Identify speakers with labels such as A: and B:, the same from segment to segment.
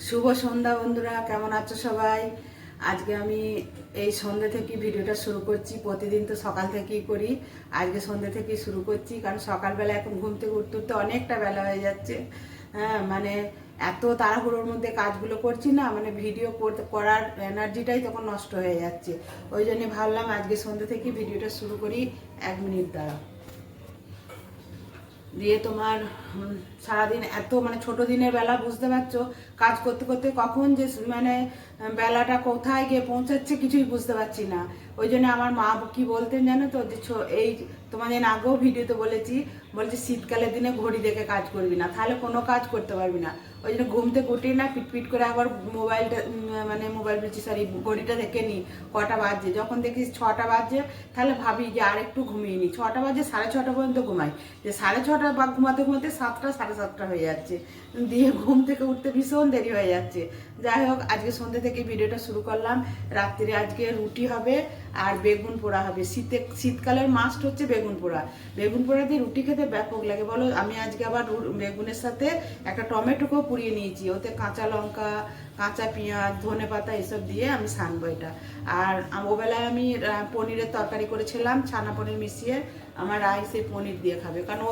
A: শুভ সন্ধ্যা বন্ধুরা, কেমন আছো সবাই? আজকে আমি এই সন্ধ্যে থেকে ভিডিওটা শুরু করছি। প্রতিদিন তো সকাল থেকেই করি, আজকে সন্ধ্যে থেকেই শুরু করছি, কারণ সকালবেলা এখন ঘুম থেকে উঠতে উঠতে অনেকটা বেলা হয়ে যাচ্ছে। হ্যাঁ, মানে এত তাড়াহুড়োর মধ্যে কাজগুলো করছি না, মানে ভিডিও করার এনার্জিটাই তখন নষ্ট হয়ে যাচ্ছে। ওই জন্য ভাবলাম আজকে সন্ধ্যে থেকেই ভিডিওটা শুরু করি। 1 মিনিট দাঁড়াও। দিয়ে তোমার সারাদিন এত মানে ছোট দিনের বেলা বুঝতে পারছো, কাজ করতে করতে কখন যে মানে বেলাটা কোথায় গিয়ে পৌঁছাচ্ছে কিছুই বুঝতে পারছি না। ওই জন্য আমার মা কি বলতেন জানো তো, যে এই তোমাদের আগেও ভিডিওতে বলছে শীতকালের দিনে ঘড়ি দেখে কাজ করবি না, তাহলে কোনো কাজ করতে পারবি না। ওই জন্য ঘুম থেকে উঠি না, পিটপিট করে আবার মোবাইলটা মানে মোবাইল বলছি সরি ঘড়িটা দেখে নিই কটা বাজছে। যখন দেখি 6টা বাজছে, তাহলে ভাবি যে আর একটু ঘুমিয়ে নিই। 6টা বাজে, 6:30 পর্যন্ত ঘুমাই, যে 6:30 বা ঘুমাতে ঘুমাতে 7টা 7:30 হয়ে যাচ্ছে। দিয়ে ঘুম থেকে উঠতে ভীষণ দেরি হয়ে যাচ্ছে। যাই হোক, আজকে সন্ধ্যে থেকে ভিডিওটা শুরু করলাম। রাত্রিরে আজকে রুটি হবে আর বেগুন পোড়া হবে। শীতকালের মাস্ট হচ্ছে বেগুন পোড়া। বেগুন পোড়া দিয়ে রুটি খেতে ব্যাপক লাগে বলো। আমি আজকে আবার বেগুনের সাথে একটা টমেটোকেও পুড়িয়ে নিয়েছি, ওতে কাঁচা লঙ্কা, কাঁচা পেঁয়াজ, ধনে পাতা এসব দিয়ে আমি সানবো এটা। আর ওবেলায় আমি পনিরের তরকারি করেছিলাম, ছানা পনির মিশিয়ে। আমার রাইসে পনির দিয়ে খাবে, কারণ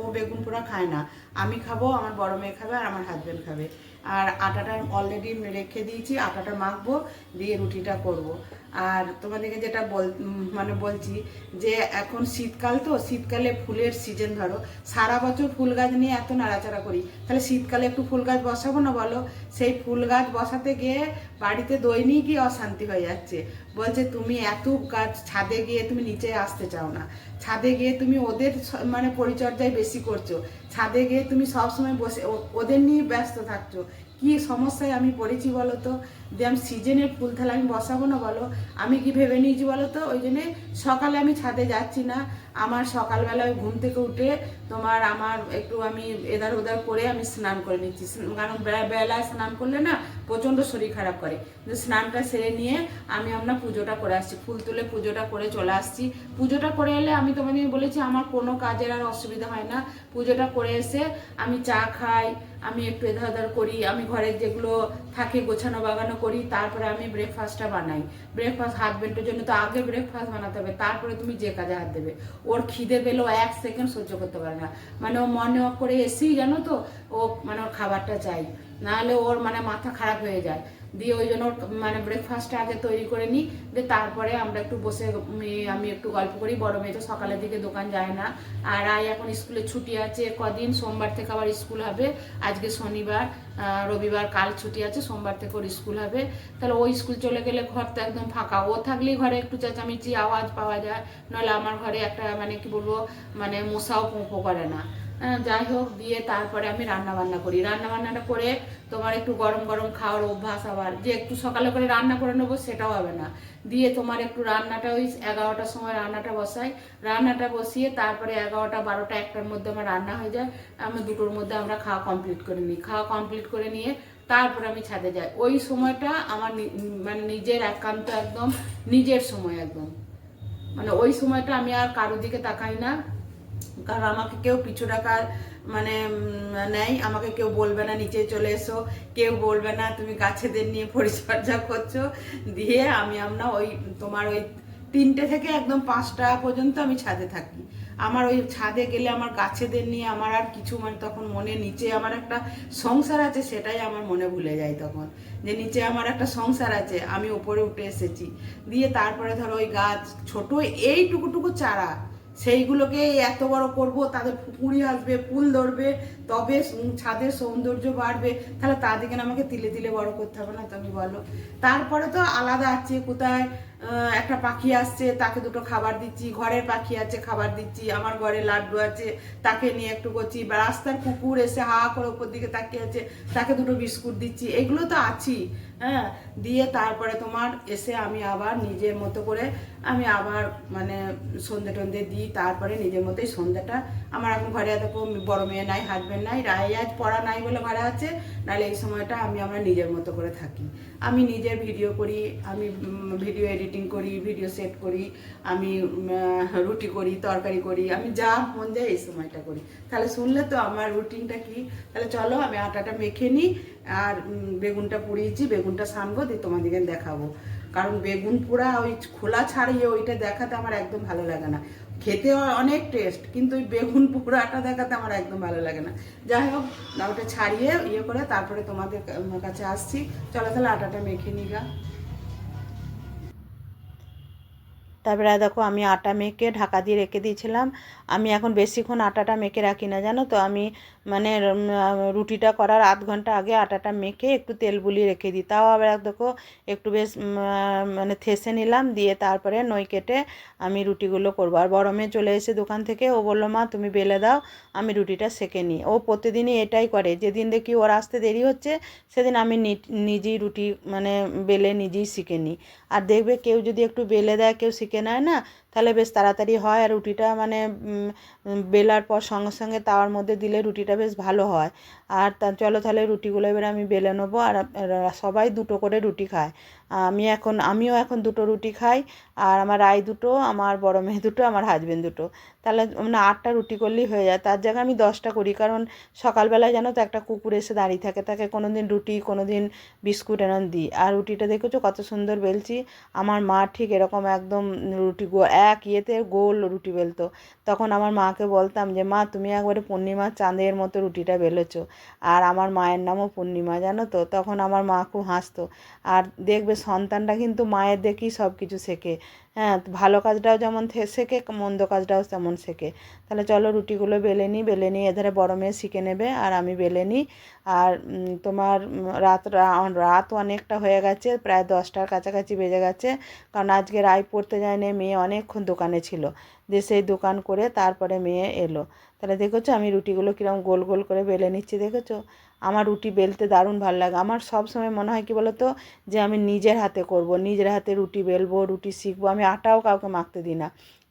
A: ও বেগুন পোড়া খায় না। আমি খাবো, আমার বড় মেয়ে খাবে, আর আমার হাজব্যান্ড খাবে। আর আটাটা অলরেডি রেখে দিয়েছি, আটাটা মাখবো, দিয়ে রুটিটা করব। আর তোমাদেরকে যেটা বলছি যে এখন শীতকাল, তো শীতকালে ফুলের সিজন। ধরো সারা বছর ফুল গাছ নিয়ে এত নাড়াচাড়া করি, তাহলে শীতকালে একটু ফুল গাছ বসাবো না বলো? সেই ফুল গাছ বসাতে গিয়ে বাড়িতে দৈনিক অশান্তি হয়ে যাচ্ছে। বলছে তুমি এত গাছ ছাদে গিয়ে তুমি নিচে আসতে চাও না, ছাদে গিয়ে তুমি ওদের মানে পরিচর্যায় বেশি করছো, ছাদে গিয়ে তুমি সবসময় বসে ওদের নিয়ে ব্যস্ত থাকছো। কি সমস্যায় আমি পড়েছি বলো তো? যে আমি সিজনের ফুল তাহলে আমি বসাবো না বলো? আমি কি ভেবে নিয়েছি বলো তো? ওই জন্যে সকালে আমি ছাদে যাচ্ছি না। আমার সকালবেলা ওই ঘুম থেকে উঠে আমার একটু আমি এধার ওধার করে আমি স্নান করে নিচ্ছি, কারণ বেলায় স্নান করলে না প্রচণ্ড শরীর খারাপ করে। স্নানটা সেরে নিয়ে আমি আপনার পুজোটা করে আসছি, ফুল তুলে পুজোটা করে চলে আসছি। পুজোটা করে এলে আমি তোমাদের বলেছি আমার কোনো কাজের আর অসুবিধা হয় না। পুজোটা করে এসে আমি চা খাই, আমি একটু এধার ওধার করি, আমি ঘরের যেগুলো থাকে গোছানো বাগানো করি, তারপরে আমি ব্রেকফাস্টটা বানাই। ব্রেকফাস্ট হাজবেন্ডের জন্য তো আগে ব্রেকফাস্ট বানাতে হবে, তারপরে তুমি যে কাজে হাত দেবে। ওর খিদে পেলেও 1 সেকেন্ড সহ্য করতে পারে না, মানে ও মনে করে এসেই জানো তো, ও মানে ওর খাবারটা চাই, নাহলে ওর মানে মাথা খারাপ হয়ে যায়। দিয়ে ওই জন্য মানে ব্রেকফাস্টটা আগে তৈরি করে নিই, দিয়ে তারপরে আমরা একটু বসে আমি একটু গল্প করি। বড় মেয়ে তো সকালের দিকে দোকান যায় না, আর এখন স্কুলে ছুটি আছে কদিন, সোমবার থেকে আবার স্কুল হবে। আজকে শনিবার, রবিবার, কাল ছুটি আছে, সোমবার থেকে ওর স্কুল হবে। তাহলে ওই স্কুল চলে গেলে ঘরটা একদম ফাঁকা। ও থাকলেই ঘরে একটু চেঁচামেচি আওয়াজ পাওয়া যায়, নাহলে আমার ঘরে একটা মানে কি বলবো, মানে মশাও পোঁপো করে না। যাই হোক, দিয়ে তারপরে আমি রান্না বান্না করি। রান্না বান্নাটা করে তোমার একটু গরম গরম খাওয়ার অভ্যাস, আবার যে একটু সকালে করে রান্না করে নেবো সেটাও হবে না। দিয়ে তোমার একটু রান্নাটা ওই 11টার সময় রান্নাটা বসাই। রান্নাটা বসিয়ে তারপরে 11টা 12টা 1টার মধ্যে আমার রান্না হয়ে যায়। আমি 2টোর মধ্যে আমরা খাওয়া কমপ্লিট করে নিই। খাওয়া কমপ্লিট করে নিয়ে তারপরে আমি ছাদে যাই। ওই সময়টা আমার মানে নিজের একান্ত একদম নিজের সময় একদম, মানে ওই সময়টা আমি আর কারোর দিকে তাকাই না। কারণ আমাকে কেউ পিছু রাখার মানে নেই, আমাকে কেউ বলবে না নিচে চলে এসো, কেউ বলবে না তুমি গাছেদের নিয়ে পরিচর্যা করছো। দিয়ে আমি ওই তোমার ওই 3টে থেকে একদম 5টা পর্যন্ত আমি ছাদে থাকি। আমার ওই ছাদে গেলে আমার গাছেদের নিয়ে আমার আর কিছু মানে তখন মনে, নিচে আমার একটা সংসার আছে সেটাই আমার মনে ভুলে যায় তখন, যে নিচে আমার একটা সংসার আছে, আমি ওপরে উঠে এসেছি। দিয়ে তারপরে ধরো ওই গাছ ছোট এইটুকুটুকু চারা, সেইগুলোকে এত বড় করব, তাদের কুঁড়ি আসবে, ফুল ধরবে, তবে ছাদের সৌন্দর্য বাড়বে। তাহলে তাদেরকে আমাকে তিলে তিলে বড় করতে হবে না, তুমি বলো? তারপরে তো আলাদা আছে, কোথায় একটা পাখি আসছে তাকে 2টো খাবার দিচ্ছি, ঘরের পাখি আছে খাবার দিচ্ছি, আমার ঘরে লাড্ডু আছে তাকে নিয়ে একটু করছি, বা রাস্তার কুকুর এসে হা করে উপর দিকে তাকিয়ে আছে তাকে 2টো বিস্কুট দিচ্ছি, এগুলো তো আছি। হ্যাঁ, দিয়ে তারপরে তোমার এসে আমি আবার নিজের মতো করে আমি আবার মানে সন্ধে টন্ধে দিই। তারপরে নিজের মতোই সন্ধ্যাটা আমার এখন ঘরে এত বড় মেয়ে নাই, হাজব্যান্ড নাই, আজ পড়া নাই বলে ঘরে আছে, নাহলে এই সময়টা আমরা নিজের মতো করে থাকি। আমি নিজের ভিডিও করি, আমি ভিডিও এডিট এডিটিং করি, ভিডিও সেট করি, আমি রুটি করি, তরকারি করি, আমি যা মন যায় এই সময়টা করি। তাহলে শুনলে তো আমার রুটিনটা কি। তাহলে চলো আমি আটাটা মেখে নিই, আর বেগুনটা পুড়িয়েছি, বেগুনটা সানবো, দিয়ে তোমাদেরকে দেখাবো। কারণ বেগুন পোড়া ওই খোলা ছাড়িয়ে ওইটা দেখাতে আমার একদম ভালো লাগে না। খেতে অনেক টেস্ট, কিন্তু ওই বেগুন পোড়াটা দেখাতে আমার একদম ভালো লাগে না। যাই হোক, ওটা ছাড়িয়ে করে তারপরে তোমাদের কাছে আসছি। চলো তাহলে আটাটা মেখে নিই গা। তারপরে দেখো আমি আটা মেখে ঢাকা দিয়ে রেখে দিয়েছিলাম। আমি এখন বেশিক্ষণ আটাটা মেখে রাখি না, জানো তো। আমি মানে রুটিটা করার আধ ঘন্টা আগে আটাটা মেখে একটু তেল বুলিয়ে রেখে দিই। তাও আবার দেখো একটু বেশ মানে থেসে নিলাম, দিয়ে তারপরে নই কেটে আমি রুটিগুলো করবো। আর বড় মেয়ে চলে এসে দোকান থেকে, ও বললো মা তুমি বেলে দাও, আমি রুটিটা সেঁকে নিই। ও প্রতিদিনই এটাই করে, যেদিন দেখি ওর আসতে দেরি হচ্ছে সেদিন আমি নিজেই রুটি মানে বেলে নিজেই শিখে নিই। আর দেখবে কেউ যদি একটু বেলে দেয়, কেউ শিখে নেয় না, তাহলে বেশ তাড়াতাড়ি হয়। আর রুটিটা মানে বেলার পর সঙ্গে সঙ্গে তাওয়ার মধ্যে দিলে রুটিটা বেশ ভালো হয়। আর চলো তাহলে রুটিগুলো এবার আমি বেলে নেবো। আর সবাই দুটো করে রুটি খায়। আমিও এখন দুটো রুটি খাই। আর আমার রাই দুটো, আমার বড় মেয়ে দুটো, আমার হাজবেন্ড দুটো। তাহলে মানে 8টা রুটি করলেই হয়ে যায়। তার জায়গায় আমি 10টা করি, কারণ সকালবেলায় জানো তো একটা কুকুর এসে দাঁড়িয়ে থাকে, তাকে কোনো দিন রুটি কোনো দিন বিস্কুট এনে দিই। আর রুটিটা দেখেছো কত সুন্দর বেলছি। আমার মা ঠিক এরকম একদম রুটি এক ইয়েতে গোল রুটি বেলতো। তখন আমার মাকে বলতাম যে মা তুমি একবারে পূর্ণিমা চাঁদের মতো রুটিটা বেলেছো। আর আমার মায়ের নামও পূর্ণিমা, জানো তো। তখন আমার মা খুব হাসতো। আর দেখবে সন্তানরা কিন্তু মায়ের দেখেই সব কিছু শেখে। হ্যাঁ, ভালো কাজটাও যেমন শেখে, মন্দ কাজটাও তেমন শেখে। তাহলে চলো রুটিগুলো বেলে নিই, এধারে বড় মেয়ে শিখে নেবে আর আমি বেলে নিই। আর তোমার রাত অনেকটা হয়ে গেছে, প্রায় 10টার কাছাকাছি বেজে গেছে। কারণ আজকে রায় পড়তে যায়নি, মেয়ে অনেকক্ষণ দোকানে ছিল। দিয়ে সেই দোকান করে তারপরে মেয়ে এলো। তাহলে দেখেছো আমি রুটিগুলো কীরকম গোল গোল করে বেলে নিচ্ছি, দেখেছো। আমার রুটি বেলতে দারুণ ভালো লাগে। আমার সব সময় মনে হয় কি বলো তো, যে আমি নিজের হাতে করব, নিজের হাতে রুটি বেলবো, রুটি শিখবো। আমি আটাও কাউকে মাখতে দিই না।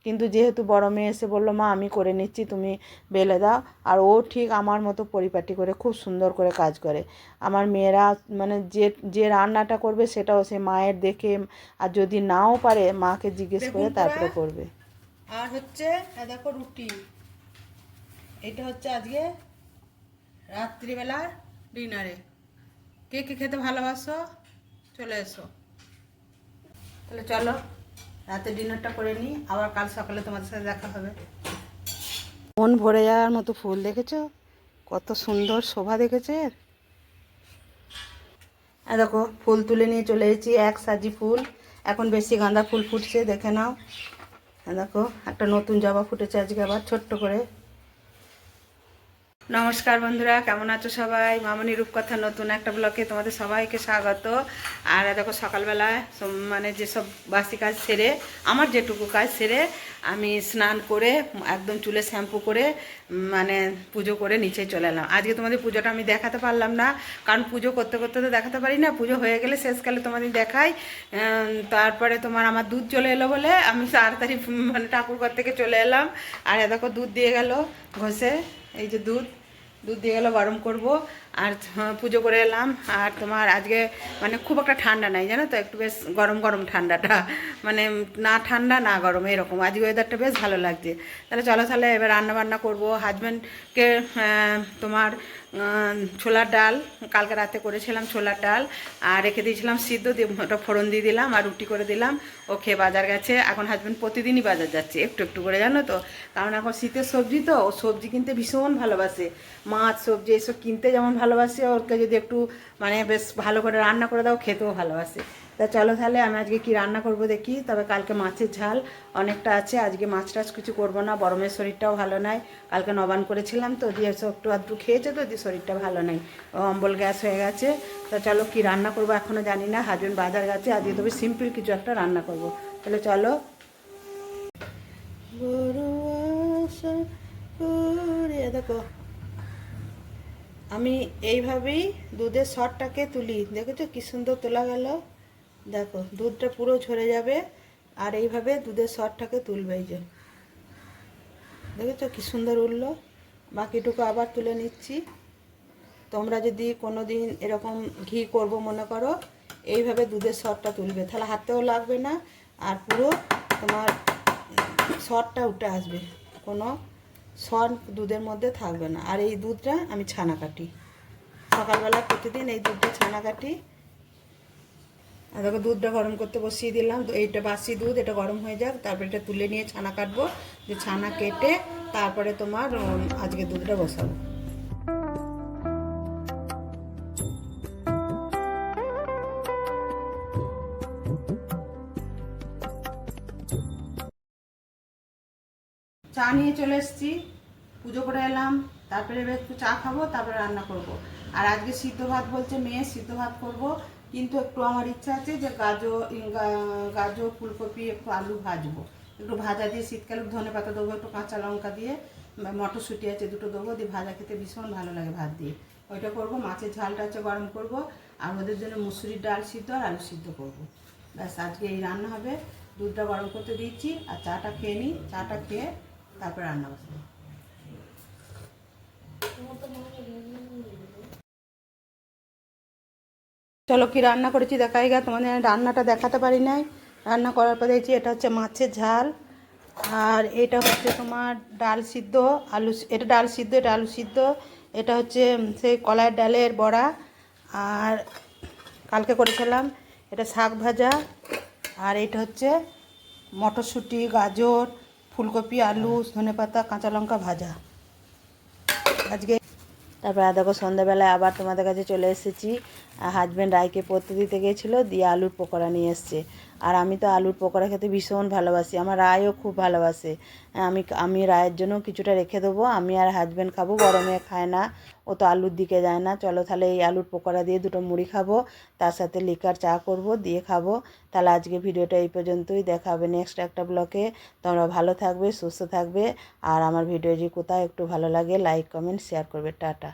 A: কিন্তু যেহেতু বড় মেয়ে এসে বললো মা আমি করে নিচ্ছি, তুমি বেলে দাও। আর ও ঠিক আমার মতো পরিপাটি করে খুব সুন্দর করে কাজ করে। আমার মেয়েরা মানে যে যে রান্নাটা করবে সেটাও সে মায়ের দেখে, আর যদি নাও পারে মাকে জিজ্ঞেস করে তারপরে করবে। আর হচ্ছে দেখো রুটি, এটা হচ্ছে আজকে রাত্রিবেলার ডিনারে। কে কে খেতে ভালোবাসো চলে এসো। তাহলে চলো রাতে ডিনারটা করে নিই, আবার কাল সকালে তোমাদের সাথে দেখা হবে। মন ভরে যাওয়ার মতো ফুল দেখেছো, কত সুন্দর শোভা দেখেছে। দেখো ফুল তুলে নিয়ে চলে এসেছি, এক সাজি ফুল। এখন বেশি গাঁদা ফুল ফুটছে, দেখে নাও। দেখো একটা নতুন জবা ফুটেছে আজকে আবার ছোট্ট করে। নমস্কার বন্ধুরা, কেমন আছো সবাই? মামনি রূপকথা নতুন একটা ব্লগে তোমাদের সবাইকে স্বাগত। আর দেখো সকালবেলায় মানে যেসব বাসি কাজ সেরে, আমার যেটুকু কাজ সেরে আমি স্নান করে একদম চুলে শ্যাম্পু করে মানে পুজো করে নিচে চলে এলাম। আজকে তোমাদের পুজোটা আমি দেখাতে পারলাম না, কারণ পুজো করতে করতে তো দেখাতে পারি না। পুজো হয়ে গেলে শেষকালে তোমাদের দেখাই। তারপরে তোমার আমার দুধ চলে এলো বলে আমি তাড়াতাড়ি মানে ঠাকুরঘর থেকে চলে এলাম। আর দেখো দুধ দিয়ে গেল ঘষে, এই যে দুধ দিয়ে গেলো, গরম করব। আর পুজো করে এলাম। আর তোমার আজকে মানে খুব একটা ঠান্ডা নাই, জানো তো, একটু বেশ গরম গরম ঠান্ডাটা, মানে না ঠান্ডা না গরম, এরকম আজকে ওয়েদারটা বেশ ভালো লাগছে। তাহলে চলো তাহলে এবার রান্না বান্না করবো। হাজব্যান্ডকে তোমার ছোলার ডাল কালকে রাতে করেছিলাম, ছোলার ডাল আর রেখে দিয়েছিলাম সিদ্ধ, দিয়ে ওটা ফোড়ন দিয়ে দিলাম আর রুটি করে দিলাম। ও খেয়ে বাজার গেছে। এখন হাজব্যান্ড প্রতিদিনই বাজার যাচ্ছে একটু একটু করে, জানো তো, কারণ এখন শীতের সবজি তো, ও সবজি কিনতে ভীষণ ভালোবাসে। মাছ সবজি এসব কিনতে যেমন ভালোবাসে, ওকে যদি একটু মানে বেশ ভালো করে রান্না করে দাও খেতেও ভালোবাসে। তা চলো তাহলে আমি আজকে কি রান্না করব দেখি। তবে কালকে মাছের ঝাল অনেকটা আছে, আজকে মাছ টাছ কিছু করবো না। বড়মের শরীরটাও ভালো নয়, কালকে নবান করেছিলাম তো, দিয়ে সব একটু আধটু খেয়েছে তো, দিয়ে শরীরটা ভালো নেই, অম্বল গ্যাস হয়ে গেছে। তা চলো কি রান্না করবো এখনও জানি না। হাজবেন্ড বাজার গেছে, আজকে তবে সিম্পল কিছু একটা রান্না করব। তাহলে চলো। দেখো আমি এইভাবেই দুধের সরটাকে তুলি, দেখেছো কি সুন্দর তোলা গেল। দেখো দুধটা পুরো ঝরে যাবে, আর এইভাবে দুধের সরটাকে তুলবে। এই যে দেখেছো কি সুন্দর উঠলো। বাকিটুকু আবার তুলে নিচ্ছি। তোমরা যদি কোনো দিন এরকম ঘি করবো মনে করো, এইভাবে দুধের সরটা তুলবে, তাহলে হাতেও লাগবে না আর পুরো তোমার সরটা উঠে আসবে, কোনো সর দুধের মধ্যে থাকবে না। আর এই দুধটা আমি ছানা কাটি, সকালবেলা প্রতিদিন এই দুধটা ছানা কাটি। আর দেখো দুধটা গরম করতে বসিয়ে দিলাম, তো এইটা বাসি দুধ, এটা গরম হয়ে যাক, তারপরে এটা তুলে নিয়ে ছানা কাটবো, যে ছানা কেটে তারপরে তোমার আজকে দুধটা বসাবো। চা নিয়ে চলে এসেছি, পুজো করে এলাম, তারপরে এবার একটু চা খাবো, তারপরে রান্না করব। আর আজকে সিদ্ধ ভাত বলছে মেয়ে, সিদ্ধ ভাত করব, কিন্তু একটু আমার ইচ্ছা আছে যে গাজর ফুলকপি একটু আলু ভাজবো, একটু ভাজা দিয়ে শীতকালে ধনে পাতা দেবো, একটু কাঁচা লঙ্কা দিয়ে, মটরশুঁটি আছে দুটো দেবো, দিয়ে ভাজা খেতে ভীষণ ভালো লাগে ভাত দিয়ে, ওইটা করব। মাছের ঝালটা হচ্ছে গরম করব, আর ওদের জন্য মুসুরির ডাল সিদ্ধ আর আলু সিদ্ধ করব। ব্যাস আজকে এই রান্না হবে। দুধটা গরম করতে দিচ্ছি, আর চাটা খেয়ে নিই, চাটা খেয়ে তারপর রান্না বসাবো। চলো কি রান্না করেছি দেখাই গা তোমাদের, রান্নাটা দেখাতে পারি নাই। রান্না করার পর দেখছি এটা হচ্ছে মাছের ঝাল, আর এটা হচ্ছে তোমার ডাল সিদ্ধ, আলু, এটা ডাল সিদ্ধ, এটা আলু সিদ্ধ, এটা হচ্ছে সেই কলাইয়ের ডালের বড়া, আর কালকে করেছিলাম এটা শাক ভাজা, আর এটা হচ্ছে মটরশুঁটি গাজর ফুলকপি আলু ধনেপাতা কাঁচা লঙ্কা ভাজা আজকে। তারপরে দেখো সন্ধ্যাবেলায় আবার তোমাদের কাছে চলে এসেছি। হাজব্যান্ড রায়কে পড়তে দিতে গিয়েছিলো, দিয়ে আলুর পকোড়া নিয়ে এসছে। আর আমি তো আলুর পকোড়া খেতে ভীষণ ভালোবাসি, আমার রায়ও খুব ভালোবাসে। আমি রায়ের জন্য কিছুটা রেখে দেবো, আমি আর হাজব্যান্ড খাবো, বড় মেয়ে খায় না, ও তো আলুর দিকে যায় না। চলো তাহলে এই আলুর পকোড়া দিয়ে দুটো মুড়ি খাবো, তার সাথে লিকার চা করব, দিয়ে খাবো। তাহলে আজকে ভিডিওটা এই পর্যন্তই, দেখা হবে নেক্সট একটা ব্লগে। তোমরা ভালো থাকবে, সুস্থ থাকবে, আর আমার ভিডিও যদি কোথাও একটু ভালো লাগে লাইক কমেন্ট শেয়ার করবে। টাটা।